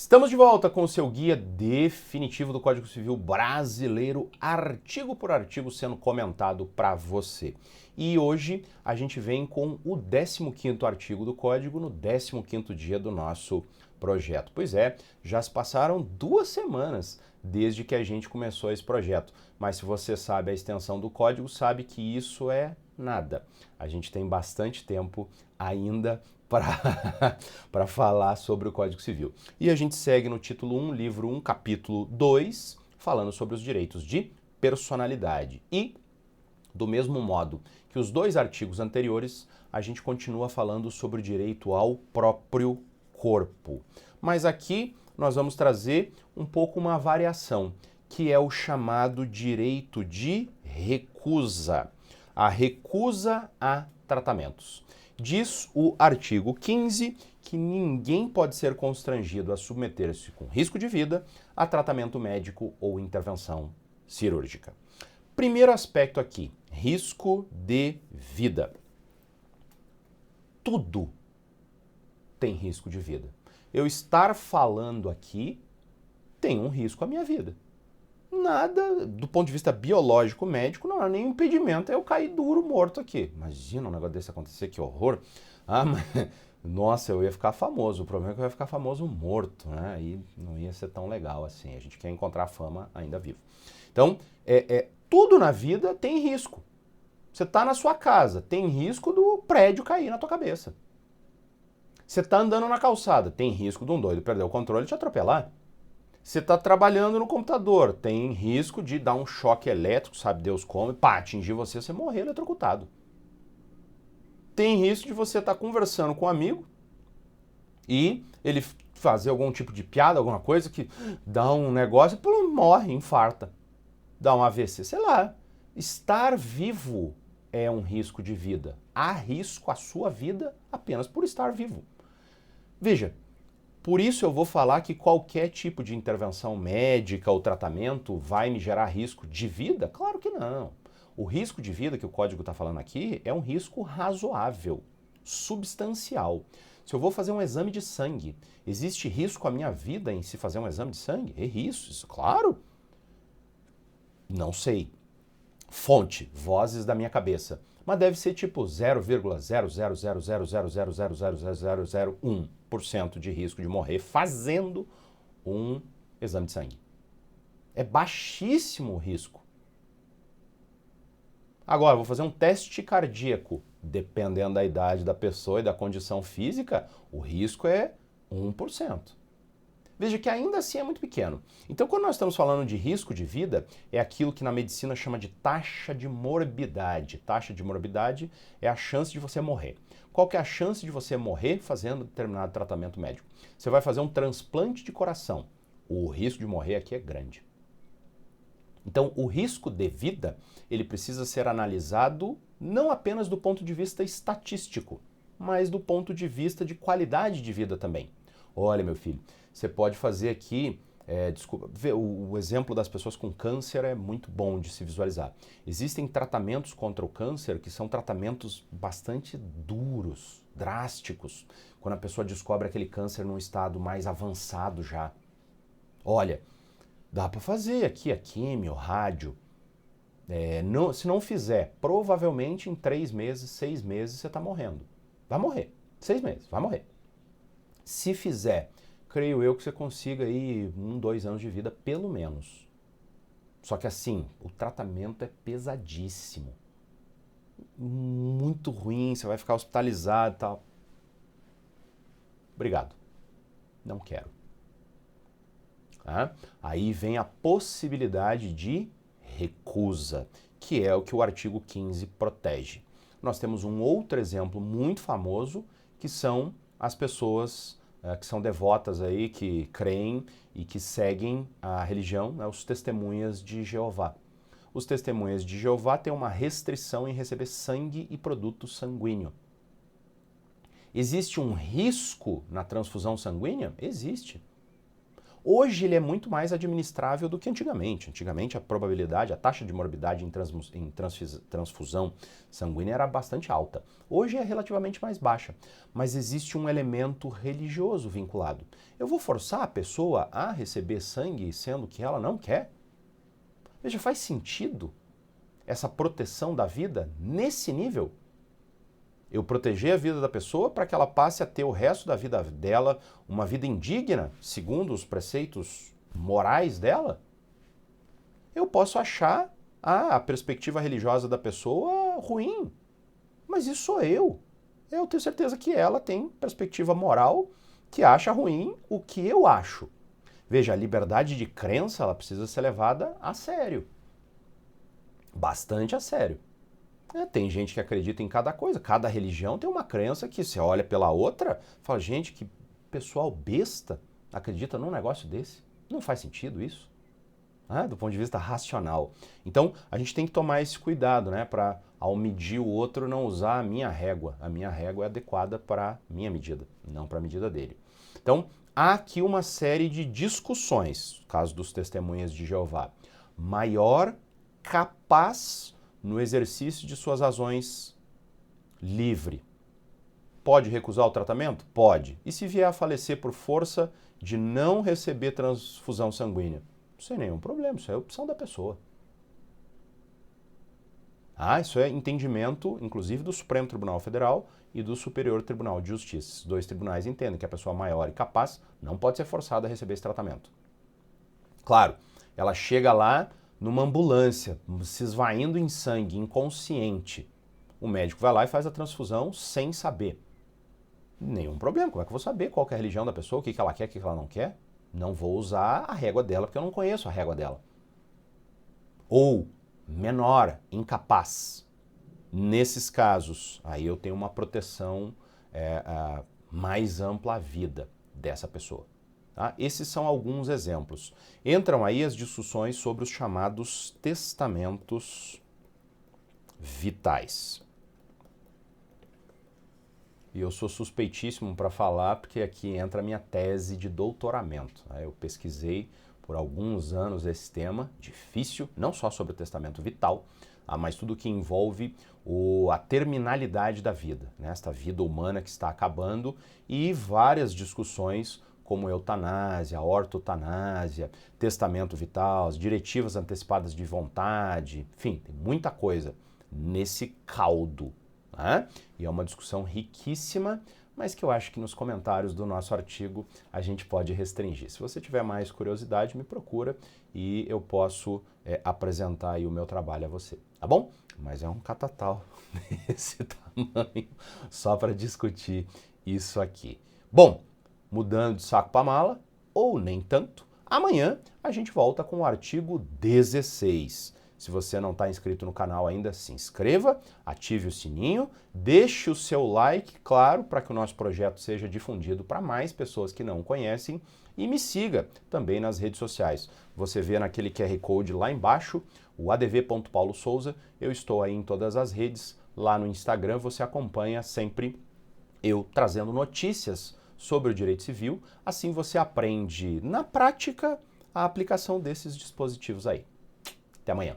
Estamos de volta com o seu guia definitivo do Código Civil Brasileiro, artigo por artigo sendo comentado para você. E hoje a gente vem com o 15º artigo do Código no 15º dia do nosso projeto. Pois é, já se passaram 2 semanas desde que a gente começou esse projeto, mas se você sabe a extensão do Código, sabe que isso é nada. A gente tem bastante tempo ainda para falar sobre o Código Civil. E a gente segue no título 1, livro 1, capítulo 2, falando sobre os direitos de personalidade. E, do mesmo modo que os 2 artigos anteriores, a gente continua falando sobre o direito ao próprio corpo. Mas aqui nós vamos trazer um pouco uma variação, que é o chamado direito de recusa. A recusa a tratamentos. Diz o artigo 15 que ninguém pode ser constrangido a submeter-se com risco de vida a tratamento médico ou intervenção cirúrgica. Primeiro aspecto aqui, risco de vida. Tudo tem risco de vida. Eu estar falando aqui tem um risco à minha vida. Nada, do ponto de vista biológico médico, não há nenhum impedimento. Eu caí duro, morto aqui. Imagina um negócio desse acontecer, que horror. Ah, mas, nossa, eu ia ficar famoso. O problema é que eu ia ficar famoso morto, né? Aí não ia ser tão legal assim. A gente quer encontrar fama ainda vivo. Então, tudo na vida tem risco. Você está na sua casa, tem risco do prédio cair na tua cabeça. Você está andando na calçada, tem risco de um doido perder o controle e te atropelar. Você está trabalhando no computador, tem risco de dar um choque elétrico, sabe Deus como, e atingir você, você morrer eletrocutado. Tem risco de você estar conversando com um amigo e ele fazer algum tipo de piada, alguma coisa que dá um negócio e morre, infarta. Dá um AVC, sei lá. Estar vivo é um risco de vida. Há risco à sua vida apenas por estar vivo. Veja, por isso eu vou falar que qualquer tipo de intervenção médica ou tratamento vai me gerar risco de vida? Claro que não. O risco de vida que o código está falando aqui é um risco razoável, substancial. Se eu vou fazer um exame de sangue, existe risco à minha vida em se fazer um exame de sangue? É isso, claro. Não sei. Fonte, vozes da minha cabeça. Mas deve ser tipo 0,00000000001% de risco de morrer fazendo um exame de sangue. É baixíssimo o risco. Agora, vou fazer um teste cardíaco. Dependendo da idade da pessoa e da condição física, o risco é 1%. Veja que ainda assim é muito pequeno. Então, quando nós estamos falando de risco de vida, é aquilo que na medicina chama de taxa de morbidade. Taxa de morbidade é a chance de você morrer. Qual que é a chance de você morrer fazendo determinado tratamento médico? Você vai fazer um transplante de coração. O risco de morrer aqui é grande. Então, o risco de vida, ele precisa ser analisado não apenas do ponto de vista estatístico, mas do ponto de vista de qualidade de vida também. Olha, meu filho, você pode fazer aqui, o exemplo das pessoas com câncer é muito bom de se visualizar. Existem tratamentos contra o câncer que são tratamentos bastante duros, drásticos, quando a pessoa descobre aquele câncer num estado mais avançado já. Olha, dá para fazer aqui a químio, rádio. Se não fizer, provavelmente em 3 meses, 6 meses você está morrendo. Vai morrer. 6 meses, vai morrer. Se fizer, creio eu que você consiga aí 1, 2 anos de vida, pelo menos. Só que assim, o tratamento é pesadíssimo. Muito ruim, você vai ficar hospitalizado e tal. Obrigado. Não quero. Aí vem a possibilidade de recusa, que é o que o artigo 15 protege. Nós temos um outro exemplo muito famoso, que são as pessoas que são devotas aí, que creem e que seguem a religião, né, os testemunhas de Jeová. Os testemunhas de Jeová têm uma restrição em receber sangue e produto sanguíneo. Existe um risco na transfusão sanguínea? Existe. Hoje ele é muito mais administrável do que antigamente. Antigamente a probabilidade, a taxa de morbidade em transfusão sanguínea era bastante alta. Hoje é relativamente mais baixa, mas existe um elemento religioso vinculado. Eu vou forçar a pessoa a receber sangue sendo que ela não quer? Veja, faz sentido essa proteção da vida nesse nível? Eu proteger a vida da pessoa para que ela passe a ter o resto da vida dela uma vida indigna, segundo os preceitos morais dela? Eu posso achar a perspectiva religiosa da pessoa ruim, mas isso sou eu. Eu tenho certeza que ela tem perspectiva moral que acha ruim o que eu acho. Veja, a liberdade de crença ela precisa ser levada a sério. Bastante a sério. Tem gente que acredita em cada coisa, cada religião tem uma crença que você olha pela outra, fala, gente, que pessoal besta acredita num negócio desse. Não faz sentido isso, do ponto de vista racional. Então, a gente tem que tomar esse cuidado, para ao medir o outro não usar a minha régua. A minha régua é adequada para a minha medida, não para a medida dele. Então, há aqui uma série de discussões, no caso dos testemunhas de Jeová. Maior capaz no exercício de suas razões livre. Pode recusar o tratamento? Pode. E se vier a falecer por força de não receber transfusão sanguínea? Sem nenhum problema, isso é opção da pessoa. Isso é entendimento, inclusive, do Supremo Tribunal Federal e do Superior Tribunal de Justiça. Esses dois tribunais entendem que a pessoa maior e capaz não pode ser forçada a receber esse tratamento. Claro, ela chega lá numa ambulância, se esvaindo em sangue, inconsciente. O médico vai lá e faz a transfusão sem saber. Nenhum problema, como é que eu vou saber qual que é a religião da pessoa, o que ela quer, o que ela não quer? Não vou usar a régua dela, porque eu não conheço a régua dela. Ou menor, incapaz. Nesses casos, aí eu tenho uma proteção mais ampla à vida dessa pessoa. Esses são alguns exemplos. Entram aí as discussões sobre os chamados testamentos vitais. E eu sou suspeitíssimo para falar porque aqui entra a minha tese de doutoramento. Eu pesquisei por alguns anos esse tema, difícil, não só sobre o testamento vital, mas tudo que envolve a terminalidade da vida, esta vida humana que está acabando, e várias discussões como eutanásia, ortotanásia, testamento vital, as diretivas antecipadas de vontade, enfim, tem muita coisa nesse caldo. E é uma discussão riquíssima, mas que eu acho que nos comentários do nosso artigo a gente pode restringir. Se você tiver mais curiosidade, me procura e eu posso apresentar aí o meu trabalho a você, tá bom? Mas é um catatal desse tamanho só para discutir isso aqui. Bom, mudando de saco para mala, ou nem tanto, amanhã a gente volta com o artigo 16. Se você não está inscrito no canal ainda, se inscreva, ative o sininho, deixe o seu like, claro, para que o nosso projeto seja difundido para mais pessoas que não conhecem, e me siga também nas redes sociais. Você vê naquele QR Code lá embaixo, o adv.paulosouza, eu estou aí em todas as redes, lá no Instagram você acompanha sempre eu trazendo notícias sobre o direito civil, assim você aprende na prática a aplicação desses dispositivos aí. Até amanhã.